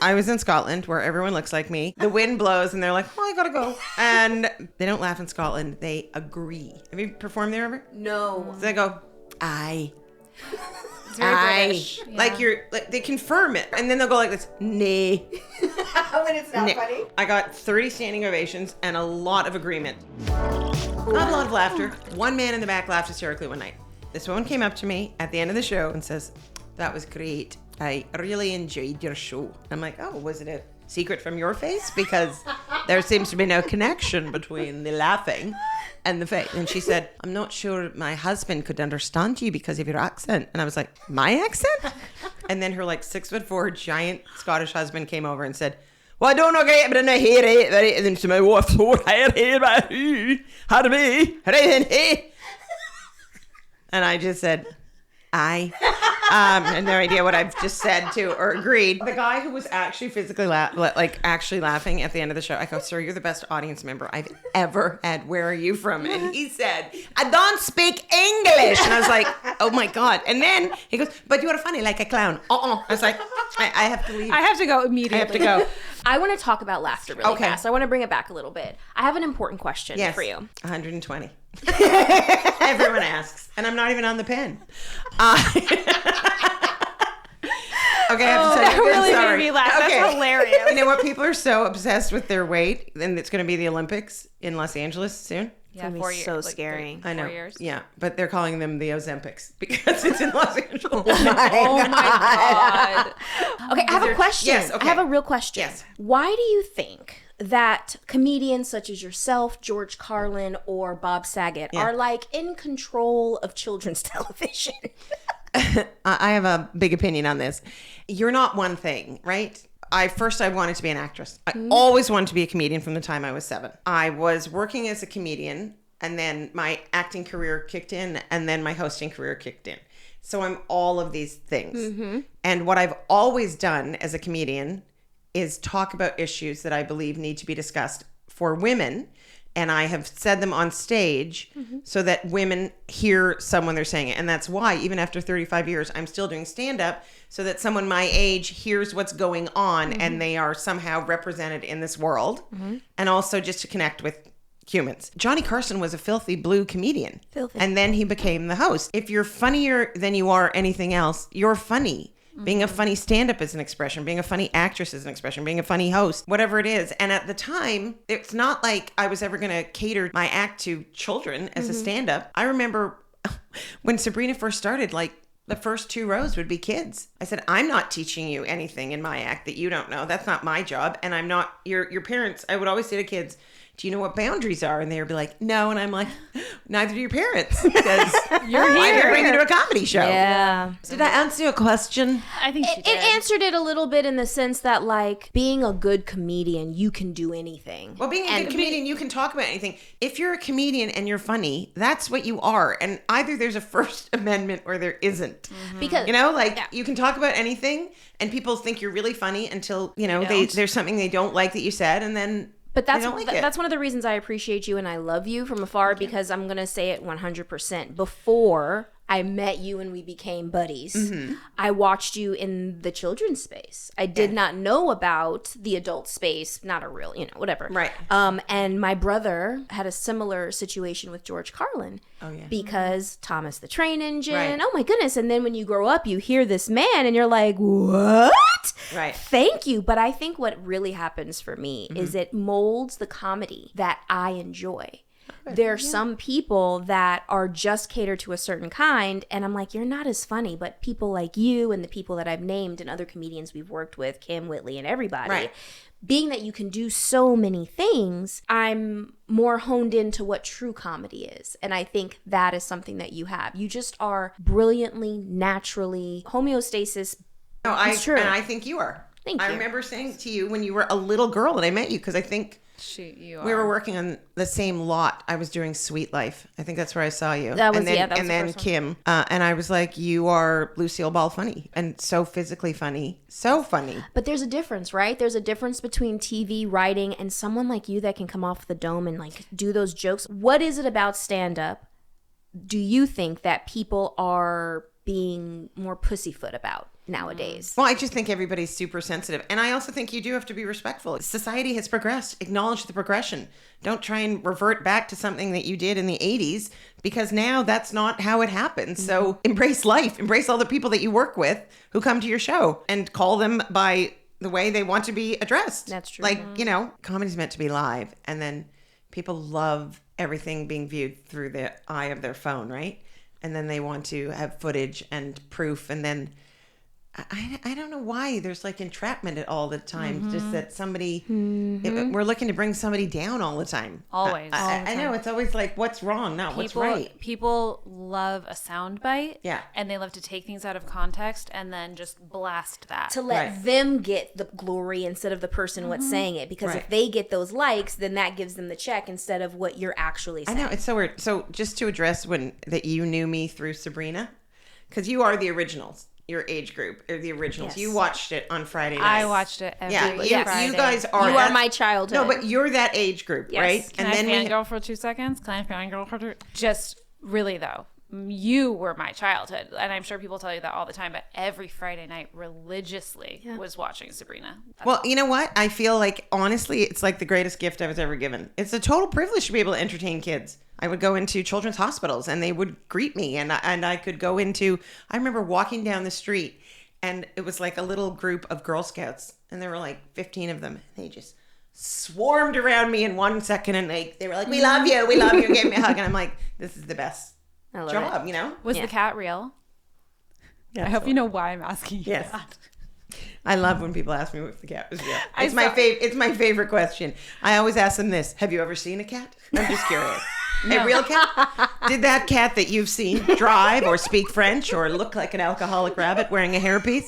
I was in Scotland where everyone looks like me. The wind blows and they're like, oh, I gotta go. And they don't laugh in Scotland. They agree. Have you performed there ever? No. So they go, aye. It's very British. Yeah. Like they confirm it. And then they'll go like this, nay. When it's not funny. I got 30 standing ovations and a lot of agreement. Not a lot of laughter. One man in the back laughed hysterically one night. This woman came up to me at the end of the show and says, that was great. I really enjoyed your show. I'm like, oh, was it a secret from your face? Because there seems to be no connection between the laughing and the face. And she said, I'm not sure my husband could understand you because of your accent. And I was like, my accent? And then her like 6'4" giant Scottish husband came over and said, well, I don't know great, but I know here, and then to my wife, so here, by who? How to be? Hey. And I just said, I had no idea what I've just said to or agreed. The guy who was actually physically laughing at the end of the show, I go, sir, you're the best audience member I've ever had. Where are you from? And he said, I don't speak English. And I was like, oh my God. And then he goes, but you are funny like a clown. I was like, I have to leave. I have to go immediately. I have to go. I want to talk about laughter really Okay. fast. I want to bring it back a little bit. I have an important question for you. 120. Everyone asks. And I'm not even on the pen. Okay, I have to tell That you. really sorry. made me laugh. That's hilarious. You know what? People are so obsessed with their weight, and it's going to be the Olympics in Los Angeles soon. Yeah, 4 years. So scary. I know. 4 years. Yeah, but they're calling them the Ozempics because it's in Los Angeles. Oh my God. Okay, I have a question. Yes, okay. I have a real question. Yes. Why do you think that comedians such as yourself, George Carlin, or Bob Saget are like in control of children's television? I have a big opinion on this. You're not one thing, right? I wanted to be an actress. I always wanted to be a comedian from the time I was 7. I was working as a comedian, and then my acting career kicked in, and then my hosting career kicked in. So I'm all of these things. Mm-hmm. And what I've always done as a comedian is talk about issues that I believe need to be discussed for women. And I have said them on stage so that women hear someone they're saying it. And that's why, even after 35 years, I'm still doing stand-up so that someone my age hears what's going on and they are somehow represented in this world. And also just to connect with humans. Johnny Carson was a filthy blue comedian. And then he became the host. If you're funnier than you are anything else, you're funny. Being a funny stand-up is an expression. Being a funny actress is an expression. Being a funny host, whatever it is. And at the time, it's not like I was ever going to cater my act to children as a stand-up. I remember when Sabrina first started, like the first 2 rows would be kids. I said, I'm not teaching you anything in my act that you don't know. That's not my job. And I'm not your parents. I would always say to kids, do you know what boundaries are? And they would be like, no. And I'm like, neither do your parents. Because You're why here. did bring you to a comedy show? Yeah. Did I answer your question? I think she It did. answered it a little bit in the sense that, like, being a good comedian, you can do anything. Well, being a good comedian, you can talk about anything. If you're a comedian and you're funny, that's what you are. And either there's a First Amendment or there isn't. Because You know, like you can talk about anything and people think you're really funny until, there's something they don't like that you said. And then But that's don't like it. that's one of the reasons I appreciate you and I love you from afar, because I'm going to say it 100%. Before I met you and we became buddies, I watched you in the children's space. I did not know about the adult space, not a real, whatever. Right. And my brother had a similar situation with George Carlin. Oh, yeah. Because Thomas the Train Engine. Right. Oh my goodness. And then when you grow up, you hear this man and you're like, what? Right. Thank you. But I think what really happens for me is it molds the comedy that I enjoy. There are some people that are just catered to a certain kind, and I'm like, you're not as funny. But people like you and the people that I've named and other comedians we've worked with, Kim Whitley and everybody, Right. being that you can do so many things, I'm more honed into what true comedy is. And I think that is something that you have. You just are brilliantly, naturally, homeostasis. No, It's true. And I think you are. Thank I you. remember saying to you when you were a little girl and I met you, because I think You we were working on the same lot. I was doing Sweet Life. I think that's where I saw you. That was- and then, yeah, that was and the then first one. Kim. And I was like, you are Lucille Ball funny and so physically funny. So funny. But there's a difference, right? There's a difference between TV writing and someone like you that can come off the dome and like do those jokes. What is it about stand-up? Do you think that people are being more pussyfoot about nowadays. Well, I just think everybody's super sensitive. And I also think you do have to be respectful. Society has progressed. Acknowledge the progression. Don't try and revert back to something that you did in the 80s, because now that's not how it happens. So embrace life. Embrace all the people that you work with who come to your show and call them by the way they want to be addressed. That's true. Like, you know, comedy's meant to be live. And then people love everything being viewed through the eye of their phone, right? And then they want to have footage and proof. And then I don't know why there's like entrapment at all the time. Just that somebody, we're looking to bring somebody down all the time. Always. I know. It's always like, what's wrong? No, what's right? People love a soundbite. Yeah. And they love to take things out of context and then just blast that. To let them get the glory instead of the person what's saying it. Because if they get those likes, then that gives them the check instead of what you're actually saying. I know. It's so weird. So just to address that you knew me through Sabrina, because you are the originals. Your age group, or the originals. Yes. You watched it on Friday night. I watched it every Friday. You guys are. You are my childhood. No, but you're that age group, right? Can I fangirl for 2 seconds? Just really though, you were my childhood, and I'm sure people tell you that all the time. But every Friday night, religiously, was watching Sabrina. Well, you know what? I feel like honestly, it's like the greatest gift I was ever given. It's a total privilege to be able to entertain kids. I would go into children's hospitals and they would greet me, and I could go into, I remember walking down the street and it was like a little group of Girl Scouts, and there were like 15 of them. They just swarmed around me in 1 second, and they were like, we love you, gave me a hug. And I'm like, this is the best job, you know? Was the cat real? Yeah, I hope you know why I'm asking you Yes. that. I love when people ask me if the cat was real. It's my favorite question. I always ask them this: have you ever seen a cat? I'm just curious. A real cat? Did that cat that you've seen drive or speak French or look like an alcoholic rabbit wearing a hairpiece,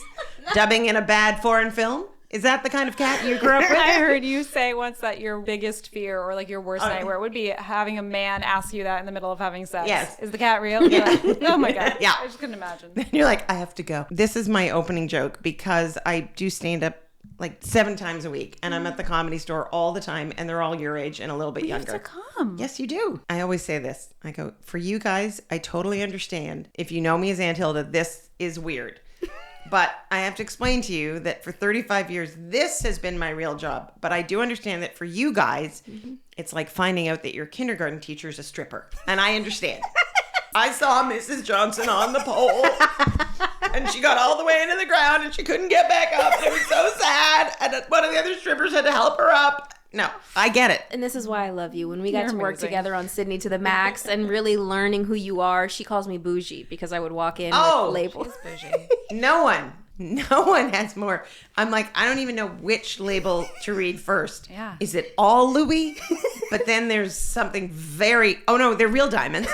dubbing in a bad foreign film? Is that the kind of cat you grew up with? I heard you say once that your biggest fear or like your worst nightmare would be having a man ask you that in the middle of having sex. Yes. Is the cat real? Yeah. Like, oh my God. Yeah. I just couldn't imagine. You're like, I have to go. This is my opening joke because I do stand up like 7 times a week, and I'm at the Comedy Store all the time, and they're all your age and a little bit younger. You have to come. Yes, you do. I always say this. I go, for you guys, I totally understand. If you know me as Aunt Hilda, this is weird. But I have to explain to you that for 35 years, this has been my real job. But I do understand that for you guys, it's like finding out that your kindergarten teacher is a stripper. And I understand. I saw Mrs. Johnson on the pole, and she got all the way into the ground, and she couldn't get back up. And it was so sad. And one of the other strippers had to help her up. No, I get it. And this is why I love you. When we got You're to work amazing. together on Sydney to the Max and really learning who you are, she calls me bougie because I would walk in with labels. No one has more. I'm like, I don't even know which label to read first. Yeah. Is it all Louis? But then there's something oh no, they're real diamonds.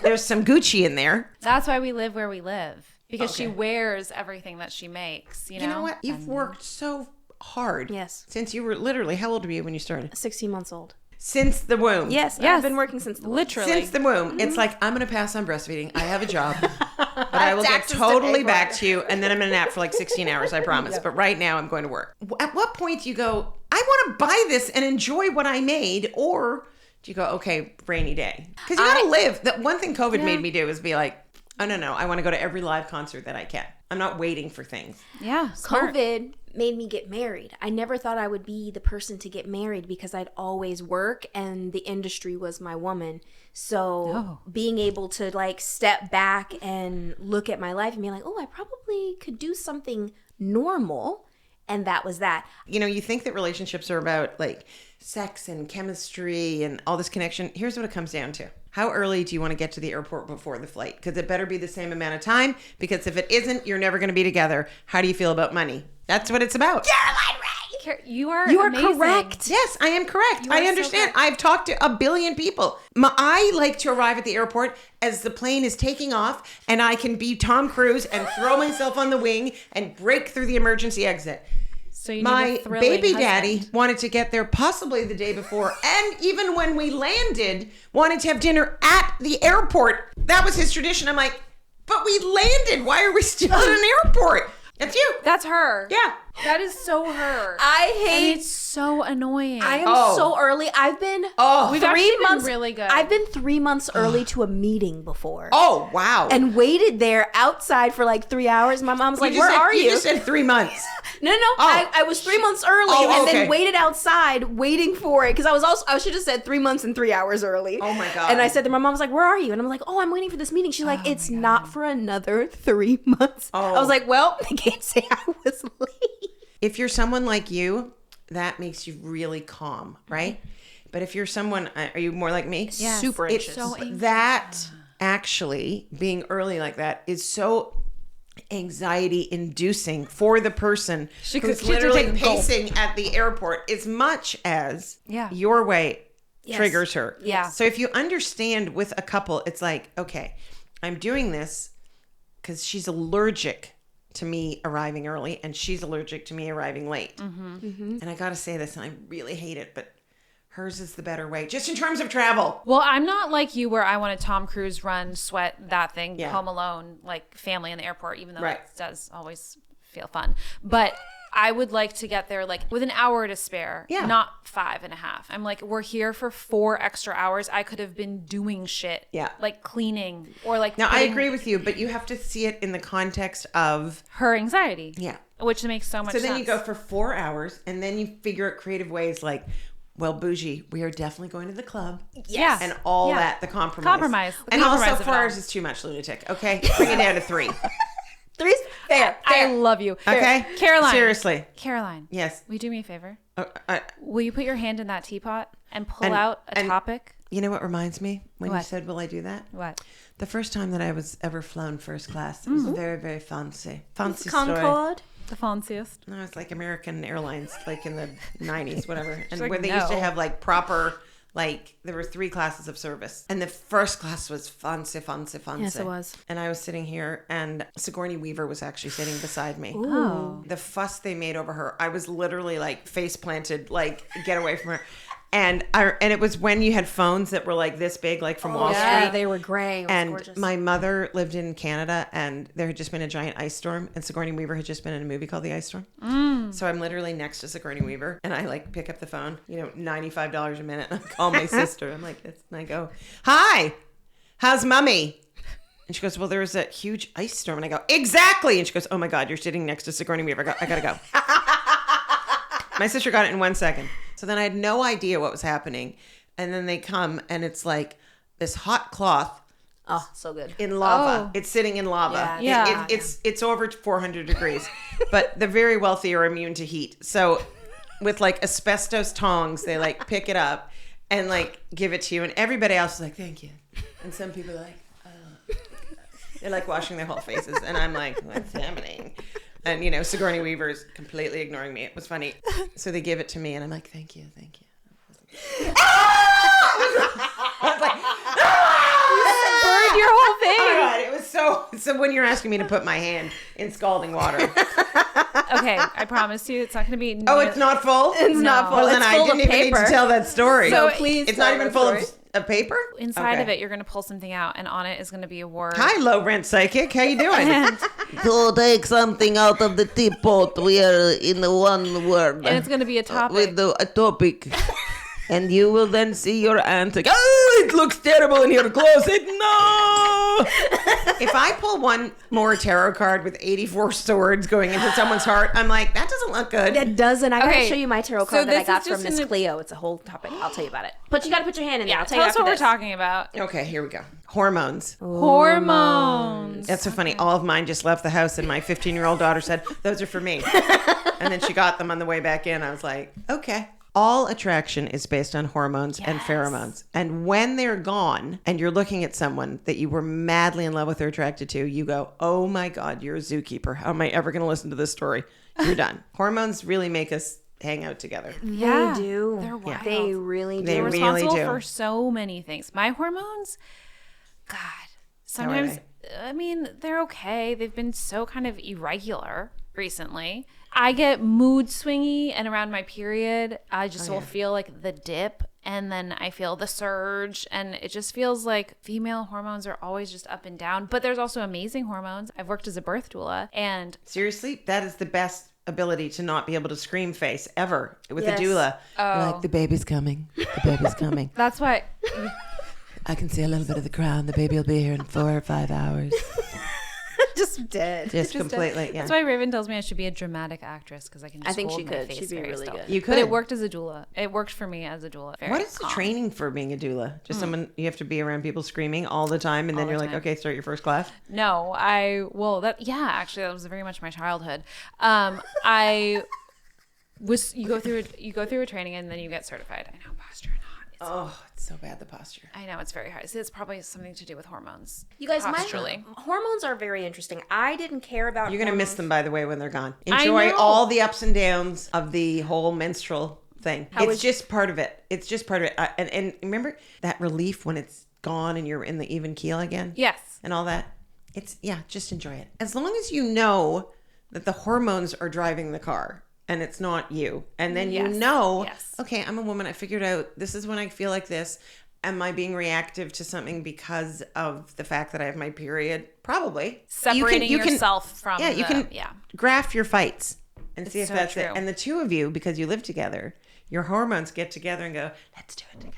There's some Gucci in there. That's why we live where we live. Because she Okay. wears everything that she makes. You know what? You've worked so hard. Yes. Since you were literally, how old were you when you started? 16 months old. Since the womb. Yes, I've been working since the womb. Literally. Since the womb. It's like, I'm going to pass on breastfeeding. I have a job. But I will get Taxes to totally pay for. back to you. And then I'm going to nap for like 16 hours, I promise. But right now I'm going to work. At what point do you go, I want to buy this and enjoy what I made? Or do you go, okay, rainy day? Because you got to live. The one thing COVID made me do is be like, oh, no. I want to go to every live concert that I can. I'm not waiting for things. Yeah. Smart. COVID made me get married. I never thought I would be the person to get married because I'd always work and the industry was my woman. So being able to like step back and look at my life and be like, oh, I probably could do something normal. And that was that. You know, you think that relationships are about like sex and chemistry and all this connection. Here's what it comes down to. How early do you want to get to the airport before the flight? Because it better be the same amount of time. Because if it isn't, you're never going to be together. How do you feel about money? That's what it's about. Caroline Ray! You are amazing. correct. Yes, I am correct. You are I so understand. correct. I've talked to 1 billion people. I like to arrive at the airport as the plane is taking off, and I can be Tom Cruise and throw myself on the wing and break through the emergency exit. So you My need a thrilling baby husband. daddy wanted to get there possibly the day before, and even when we landed, wanted to have dinner at the airport. That was his tradition. I'm like, but we landed. Why are we still at an airport? That's you. That's her. Yeah. That is so her. I And hate. it's so annoying. I am Oh. so early. I've been We've 3 actually been months. really good. I've been 3 months early to a meeting before. Oh, wow. And waited there outside for like 3 hours. My mom's like, "Where are you?" You just said 3 months. No. I was 3 months early Oh, and okay. then waited outside waiting for it because I should have said 3 months and 3 hours early. Oh my God. And I said to my mom, was like, "Where are you?" And I'm like, "Oh, I'm waiting for this meeting." She's like, "It's not for another 3 months." Oh. I was like, "Well, I can't say I was late." If you're someone like you, that makes you really calm, right? But if you're someone, are you more like me? Yes. Super It's anxious. so anxious. that actually being early like that is so anxiety inducing for the person She who's could take literally a gulp. pacing at the airport as much as Yeah. your way Yes. triggers her. Yeah. So if you understand with a couple, it's like, okay, I'm doing this because she's allergic to me arriving early and she's allergic to me arriving late. And I got to say this, and I really hate it, but hers is the better way, just in terms of travel. Well, I'm not like you where I want a Tom Cruise run, sweat, that thing, Yeah. Home Alone, like family in the airport, even though Right. it does always feel fun. But I would like to get there like with an hour to spare, Yeah. not 5.5. I'm like, we're here for 4 extra hours. I could have been doing shit, Yeah. like cleaning or like Now, I putting agree with you, but you have to see it in the context of, her anxiety, yeah. which makes so much So sense. then you go for 4 hours, and then you figure out creative ways like, well, bougie, we are definitely going to the club. Yeah. And all Yeah. that, the compromise. Compromise. The And compromise also of it 4 all. hours is too much, lunatic. Okay? Bring it down to 3. 3's fair. I love you. Okay? Caroline. Seriously. Caroline. Yes. Will you do me a favor? I, Will you put your hand in that teapot and pull And- out a and- topic? you know what reminds me when you What? said, will I do that? What? The first time that I was ever flown first class, it was very, very fancy. Fancy story. Concorde. The fanciest. No, it's like American Airlines, like in the 90s, whatever. And like, where they used to no. have like proper, like, there were 3 classes of service. And the first class was fancy. Yes, it was. And I was sitting here, and Sigourney Weaver was actually sitting beside me. Oh. The fuss they made over her, I was literally like face planted, like, get away from her. And it was when you had phones that were like this big, like from Wall Yeah, Street. they were gray. It was And gorgeous. my mother lived in Canada, and there had just been a giant ice storm, and Sigourney Weaver had just been in a movie called The Ice Storm. So I'm literally next to Sigourney Weaver, and I like pick up the phone, $95 a minute, and I call my sister. I'm like this, and I go, "Hi, how's mommy?" And she goes, "Well, there was a huge ice storm." And I go, "Exactly." And she goes, "Oh my God, you're sitting next to Sigourney Weaver. I gotta go." My sister got it in 1 second. So then I had no idea what was happening. And then they come, and it's like this hot cloth Oh, so good. in lava. Oh. It's sitting in lava. Yeah. It's over 400 degrees. But the very wealthy are immune to heat. So with like asbestos tongs, they like pick it up and like give it to you. And everybody else is like, "Thank you." And some people are like, "Oh." They're like washing their whole faces. And I'm like, "What's happening?" And Sigourney Weaver is completely ignoring me. It was funny. So they give it to me, and I'm like, "Thank you, thank you." I was like, Burned your whole oh thing. my God, it was so when you're asking me to put my hand in scalding water. Okay, I promise you, it's not going to be. Oh, it's not full? It's not full. Well, then It's I full didn't of even need paper. to tell that story. So please It's tell not even the full story. of paper? Inside Okay. of it, you're going to pull something out, and on it is going to be a word. Hi, low rent psychic. How you doing? And, To take something out of the teapot, we are in one word and it's going to be a topic. with a topic. And you will then see your aunt. Like, "Oh, it looks terrible in your closet. No." If I pull one more tarot card with 84 swords going into someone's heart, I'm like, that doesn't look good. That doesn't. I gotta Okay, show you my tarot so card that I this got is from just Miss an- Cleo. It's a whole topic. I'll tell you about it. But you gotta put your hand in there. Yeah, I'll tell tell you us after what we're this. talking about. Okay, here we go. Hormones. Hormones. That's so funny. All of mine just left the house, and my 15-year-old daughter said, "Those are for me." And then she got them on the way back in. I was like, okay. All attraction is based on hormones and pheromones. And when they're gone and you're looking at someone that you were madly in love with or attracted to, you go, "Oh my God, you're a zookeeper. How am I ever going to listen to this story?" You're done. Hormones really make us hang out together. Yeah, They do. They're wild. They really do. They They're really responsible do. for so many things. My hormones, God, sometimes, I mean, they're okay. They've been so kind of irregular recently. I get mood swingy, and around my period, I just will feel like the dip, and then I feel the surge, and it just feels like female hormones are always just up and down. But there's also amazing hormones. I've worked as a birth doula, and Seriously, that is the best ability to not be able to scream face ever with Yes. a doula. Oh. Like, the baby's coming. The baby's coming. That's why. I can see a little bit of the crown. The baby will be here in 4 or 5 hours. Just dead. Just completely, yeah. That's why Raven tells me I should be a dramatic actress because I can. Just I think hold she my could. face She'd be very really still. good. You could. But it worked as a doula. It worked for me as a doula. Very What is the calm. training for being a doula? Just someone, you have to be around people screaming all the time, and then the you're like, time. okay, start your first class. No, actually that was very much my childhood. You go through a training and then you get certified. I know, posture not. Oh, it's so bad, the posture. I know it's very hard. It's probably something to do with hormones. You guys, Posturally. my hormones are very interesting. I didn't care about You're going to miss hormones. them, by the way, when they're gone. I Enjoy know. all the ups and downs of the whole menstrual thing. It's just part of it. It's just part of it. And remember that relief when it's gone and you're in the even keel again? Yes. And all that? Just enjoy it. As long as you know that the hormones are driving the car and it's not you. And then you Yes. know, Yes. okay, I'm a woman. I figured out this is when I feel like this. Am I being reactive to something because of the fact that I have my period? Probably. Separating yourself from you can graph your fights and see if so that's it. true. And the two of you, because you live together, your hormones get together and go, let's do it together.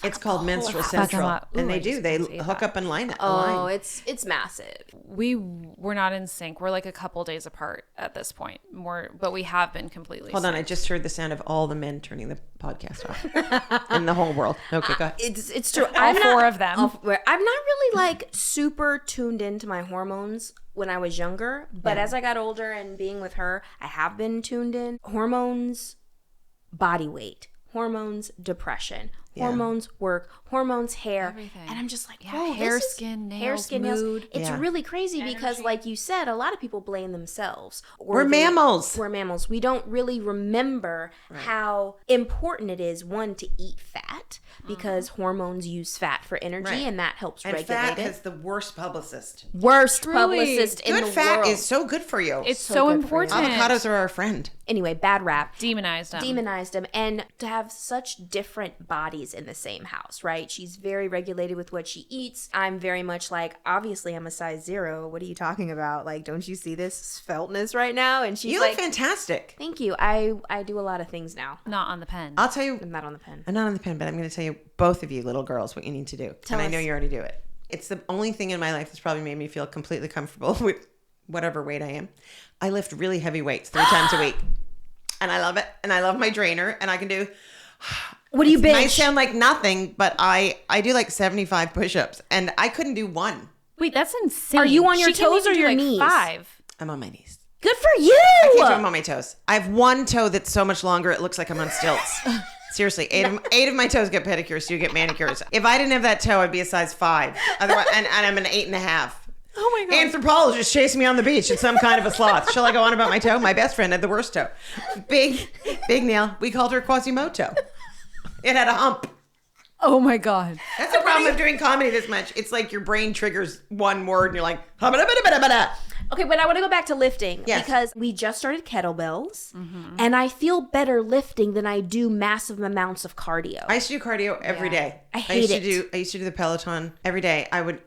It's called Menstrual Central. up. Ooh, And I they do. just They can't say hook that. up and line it. Oh, it's massive. We were not in sync. We're like a couple days apart at this point. But we have been completely. Hold on, I just heard the sound of all the men turning the podcast off in the whole world. Okay, go ahead. It's true. All four of them. I'm not really like super tuned into my hormones when I was younger, but as I got older and being with her, I have been tuned in. Hormones, body weight, hormones, depression, hormones, work, hormones, hair, Everything. and I'm just like, Yeah, whoa, hair, this is- skin, hair, nails, skin, mood. It's Yeah. really crazy because, like you said, a lot of people blame themselves. Or We're mammals. We're mammals. We don't really remember how important it is, one, to eat fat because hormones use fat for energy, Right. and that helps And regulate fat it. has the worst publicist. Worst Truly. publicist in Good the fat world. is so good for you. It's So so good for you. important. Avocados are our friend. Anyway, bad rap. Demonized them. Demonized them, and to have such different bodies in the same house, right? She's very regulated with what she eats. I'm very much like, obviously I'm a size 0. What are you talking about? Like, don't you see this feltness right now? And she's You like, look fantastic. thank you. I do a lot of things now. Not on the pen. I'll tell you, I'm not on the pen. I'm not on the pen, but I'm going to tell you, both of you little girls, what you need to do. And I know us. you already do it. It's the only thing in my life that's probably made me feel completely comfortable with whatever weight I am. I lift really heavy weights 3 times a week. And I love it. And I love my drainer. And I can do... What do you It bitch? might sound like nothing, but I do like 75 push-ups. And I couldn't do one. Wait, that's insane. Are you on your She can't toes even or do, your like, knees? 5. I'm on my knees. Good for you. I can't do them on my toes. I have one toe that's so much longer, it looks like I'm on stilts. Seriously, eight of my toes get pedicures, so you get manicures. If I didn't have that toe, I'd be a size 5. Otherwise, and I'm an 8.5. Oh my god. Anthropologist chasing me on the beach in some kind of a sloth. Shall I go on about my toe? My best friend had the worst toe. Big nail. We called her Quasimodo. It had a hump. Oh my god. That's the problem of doing comedy this much. It's like your brain triggers one word and you're like, "Hubba-da-bada-bada-bada." Okay, but I want to go back to lifting Yes. because we just started kettlebells, and I feel better lifting than I do massive amounts of cardio. I used to do cardio every day. I hate used it. I used to do the Peloton every day. I would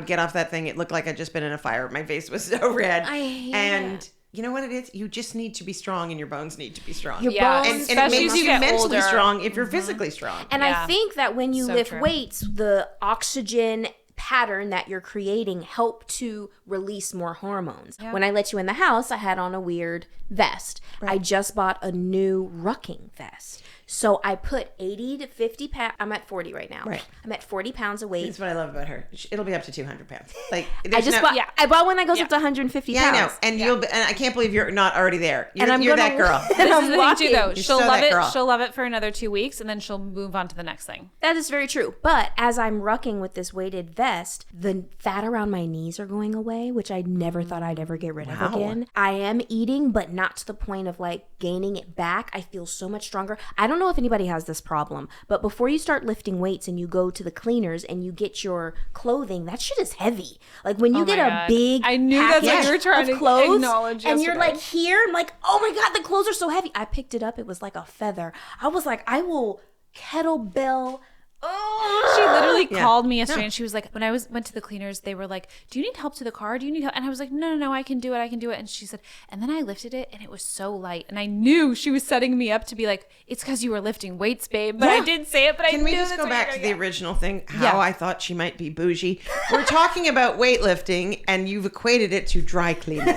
get off that thing. It looked like I'd just been in a fire. My face was so red. I hate And it. you know what it is? You just need to be strong and your bones need to be strong. Your Yeah, bones, and it especially makes as you you get mentally older. strong if you're physically strong. And Yeah. I think that when you So lift true. weights, the oxygen pattern that you're creating help to release more hormones. When I let you in the house, I had on a weird vest. I just bought a new rucking vest. So I put 80 to 50 pounds. I'm at 40 right now. Right. I'm at 40 pounds of weight. That's what I love about her. It'll be up to 200 pounds. Like I just bought. yeah. I bought one that goes up to 150 Yeah, I pounds. know. And and I can't believe you're not already there. You're, And I'm you're gonna- that girl. And This I'm is the thing walking. too, though. You're She'll so love that it. girl. She'll love it for another 2 weeks, and then she'll move on to the next thing. That is very true. But as I'm rucking with this weighted vest, the fat around my knees are going away, which I never thought I'd ever get rid of Wow. again. I am eating, but not to the point of like gaining it back. I feel so much stronger. I don't know if anybody has this problem, but before you start lifting weights and you go to the cleaners and you get your clothing, that shit is heavy. Like when you Oh my get a God. big I knew that's what package you were trying of to clothes, acknowledge and you're yesterday. like here, I'm like, oh my God, the clothes are so heavy. I picked it up. It was like a feather. I was like, I will kettlebell She literally called me yesterday and she was like, when I went to the cleaners, they were like, do you need help to the car? Do you need help? And I was like, no, I can do it. And she said, and then I lifted it and it was so light. And I knew she was setting me up to be like, it's because you were lifting weights, babe. But I didn't say it, but Can we just go back to the original thing? How I thought she might be bougie. We're talking about weightlifting and you've equated it to dry cleaning.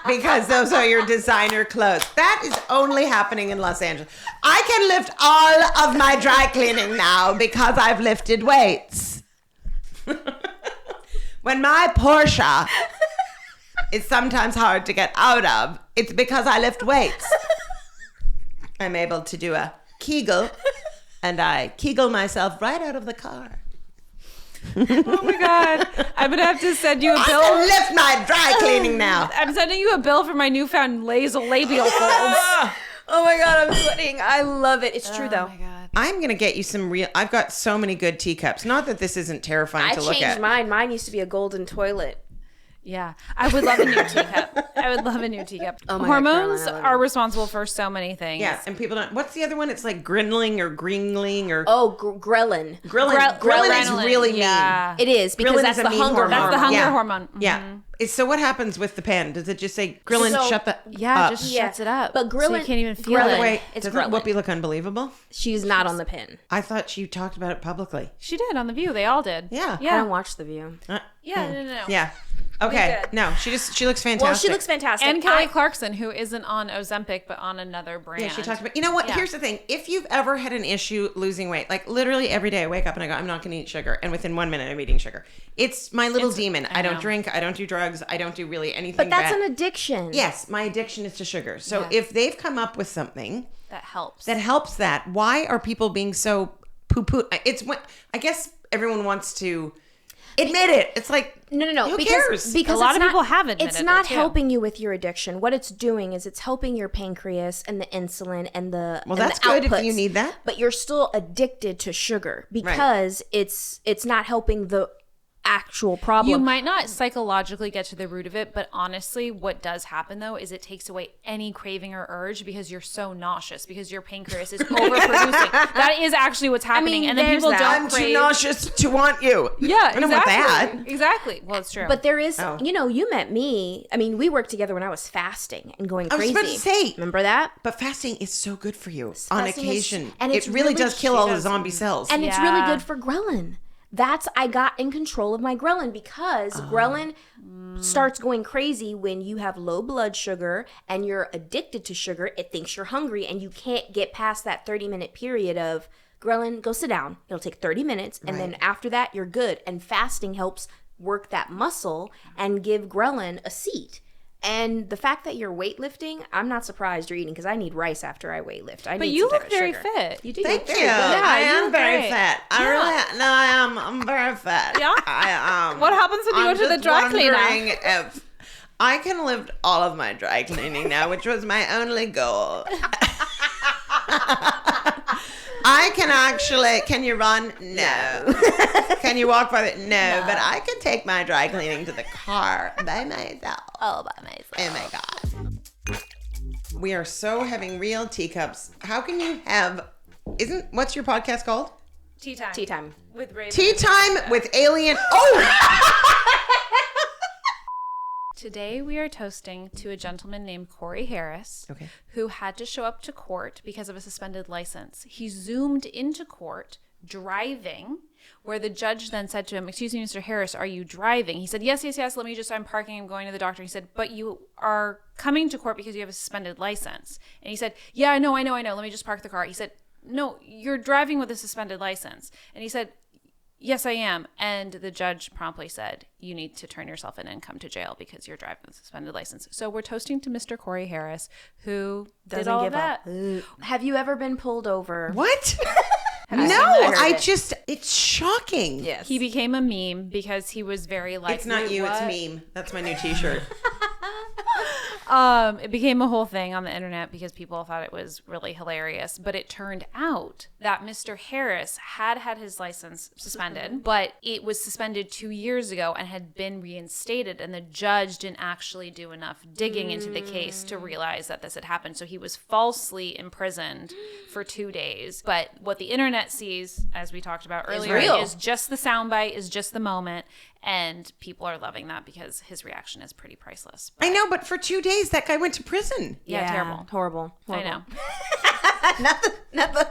Because those are your designer clothes. That is only happening in Los Angeles. I can lift all of my dry cleaning now because I've lifted weights. When my Porsche is sometimes hard to get out of, it's because I lift weights. I'm able to do a Kegel, and I Kegel myself right out of the car. Oh my God. I'm going to have to send you a bill. I can lift my dry cleaning now. I'm sending you a bill for my newfound labial folds. Oh my God, I'm sweating. I love it. It's true though. Oh my God. I'm going to get you some real... I've got so many good teacups. Not that this isn't terrifying to look at. I changed mine. Mine used to be a golden toilet. Yeah, I would love a new teacup. Oh my God, Hormones Caroline, are responsible for so many things. Yeah, and people don't... What's the other one? It's like ghrelin or greenling or... Oh, ghrelin. Ghrelin is really mean. Yeah. It is because Ghrelin that's is a the mean hunger hormone. That's the hunger Yeah. hormone. Mhm. Yeah. So what happens with the pen? Does it just say ghrelin, So- shut the... Yeah, up? it just shuts it up. But so ghrelin- you can't even feel By it. the way, It's doesn't ghrelin. Whoopi look unbelievable? She's not on the pin. I thought she talked about it publicly. She did on The View. They all did. Yeah. I Yeah. don't watch The View. Yeah, no. Yeah. Okay. did. No, she looks fantastic. Well, she looks fantastic. And Kelly Clarkson, who isn't on Ozempic, but on another brand. Yeah, she talked about... You know what? Yeah. Here's the thing. If you've ever had an issue losing weight, like literally every day I wake up and I go, I'm not going to eat sugar. And within 1 minute I'm eating sugar. It's my little demon. I don't know. drink. I don't do drugs. I don't do really anything But that's bad. an addiction. Yes, my addiction is to sugar. So Yeah. if they've come up with something That helps. that helps that, why are people being so poo-poo? It's when... I guess everyone wants to admit it. It's like... No. Who because, cares? Because A lot it's of not- people have admitted It's not it, too. helping you with your addiction. What it's doing is it's helping your pancreas and the insulin and the Well, and that's the good if outputs. you need that. But you're still addicted to sugar because it's not helping the actual problem. You might not psychologically get to the root of it, but honestly, what does happen though is it takes away any craving or urge because you're so nauseous because your pancreas is overproducing. That is actually what's happening, mean, and then there's people that. don't I'm crave. too nauseous to want you. Yeah, I don't want that. Exactly. Well, it's true. But there is, Oh. you met me. I mean, we worked together when I was fasting and going I was crazy. about to say. Remember that? But fasting is so good for you on Fasting is- occasion. and It it's really really- does kill all the zombie cells. And it's really Yeah. good for ghrelin. I got in control of my ghrelin because ghrelin starts going crazy when you have low blood sugar and you're addicted to sugar. It thinks you're hungry and you can't get past that 30-minute period of ghrelin, go sit down. It'll take 30 minutes. And then after that, you're good. And fasting helps work that muscle and give ghrelin a seat. And the fact that you're weightlifting, I'm not surprised you're eating because I need rice after I weightlift. but you look very fit. You do Thank look you. very good. I you am look very great. fat. I really, no, I am. I'm very fat. Yeah? I am. What happens when you I'm go to the just dry cleaner? wondering if I can lift all of my dry cleaning now, which was my only goal. I can actually. Can you run? No. Can you walk by it? No. But I can take my dry cleaning to the car by myself. All by myself. Oh my god. We are so having real teacups. How can you have? What's your podcast called? Tea time. Tea time. With Raven. Tea time with alien. Oh. Today we are toasting to a gentleman named Corey Harris, Okay. who had to show up to court because of a suspended license. He zoomed into court driving, where the judge then said to him, "Excuse me, Mr. Harris, are you driving?" He said, yes, I'm parking, I'm going to the doctor. He said, but you are coming to court because you have a suspended license. And he said, yeah, I know, let me just park the car. He said, no, you're driving with a suspended license. And he said, yes, I am. And the judge promptly said, you need to turn yourself in and come to jail because you're driving with a suspended license. So we're toasting to Mr. Corey Harris, who did all of that. Have you ever been pulled over? What? you No, heard I it? just. It's shocking. Yes. He became a meme because he was very like, It's not "Wait, you. what?" It's meme. That's my new T-shirt. It became a whole thing on the internet because people thought it was really hilarious. But it turned out that Mr. Harris had his license suspended, but it was suspended 2 years ago and had been reinstated. And the judge didn't actually do enough digging into the case to realize that this had happened. So he was falsely imprisoned for 2 days. But what the internet sees, as we talked about earlier, is just the soundbite, is just the moment. And people are loving that because his reaction is pretty priceless. I know, but for 2 days, that guy went to prison. Yeah, terrible. Horrible. I know. Not the.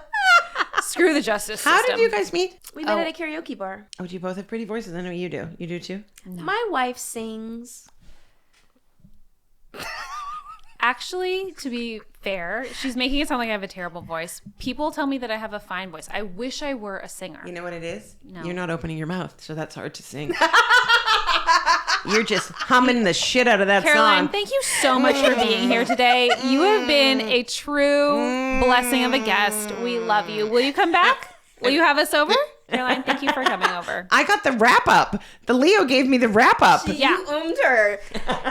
Screw the justice system. How did you guys meet? We met at a karaoke bar. Oh, do you both have pretty voices? I know you do. You do too? My wife sings. Actually, to be fair, she's making it sound like I have a terrible voice. People tell me that I have a fine voice. I wish I were a singer. You know what it is? No. You're not opening your mouth, so that's hard to sing. You're just humming the shit out of that Caroline, song. thank you so much for being here today. You have been a true blessing of a guest. We love you. Will you come back? Will you have us over? Caroline, thank you for coming over. I got the wrap up. The Leo gave me the wrap up. Yeah. You her.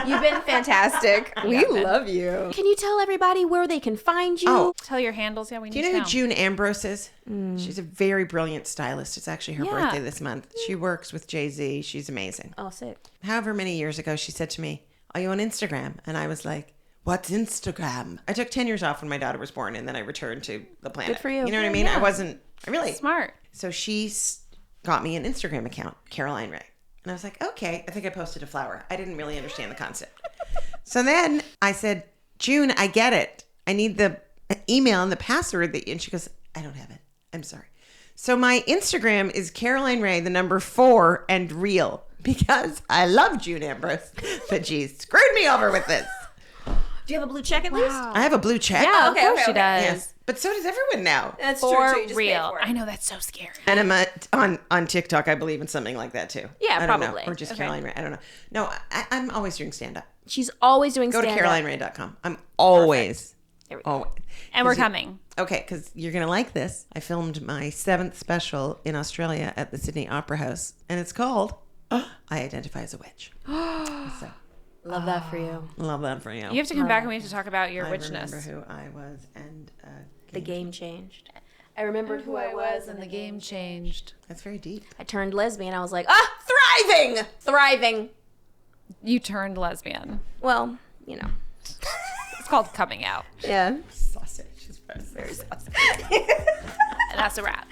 You've been fantastic. We love you. Can you tell everybody where they can find you? Oh. Tell your handles. Yeah, we need Do you to know know. who June Ambrose is? She's a very brilliant stylist. It's actually her birthday this month. She works with Jay-Z. She's amazing. Oh, sick. However many years ago, she said to me, "Are you on Instagram?" And I was like, "What's Instagram?" I took 10 years off when my daughter was born, and then I returned to the planet. Good for you. You know what I mean? Yeah. I really. Smart. So she got me an Instagram account, Caroline Ray. And I was like, okay, I think I posted a flower. I didn't really understand the concept. So then I said, June, I get it. I need the email and the password. And she goes, I don't have it. I'm sorry. So my Instagram is Caroline Ray, the number 4 and real, because I love June Ambrose, but she screwed me over with this. Do you have a blue check at least? I have a blue check. Yeah, okay, of course okay, she okay. does. Yes. But so does everyone now. That's For true. You just pay real. for it. I know, that's so scary. And I'm on TikTok, I believe, in something like that too. Yeah, I don't know. probably. Or just Okay. Caroline Ray. I don't know. No, I'm always doing stand-up. She's always doing Go to stand-up. CarolineRay.com. I'm always. There we go. Always. And we're coming. Okay, because you're going to like this. I filmed my 7th special in Australia at the Sydney Opera House, and it's called I Identify as a Witch. So, Love that for you. love that for you. You have to come back and we have to talk about your I witchness. remember who I was, and The game changed. I remembered who I was and the game changed. that's very deep. I turned lesbian. I was like, thriving! Thriving. You turned lesbian. Well, you know. It's called coming out. Yeah. Sausage is very Very saucy. And that's a wrap.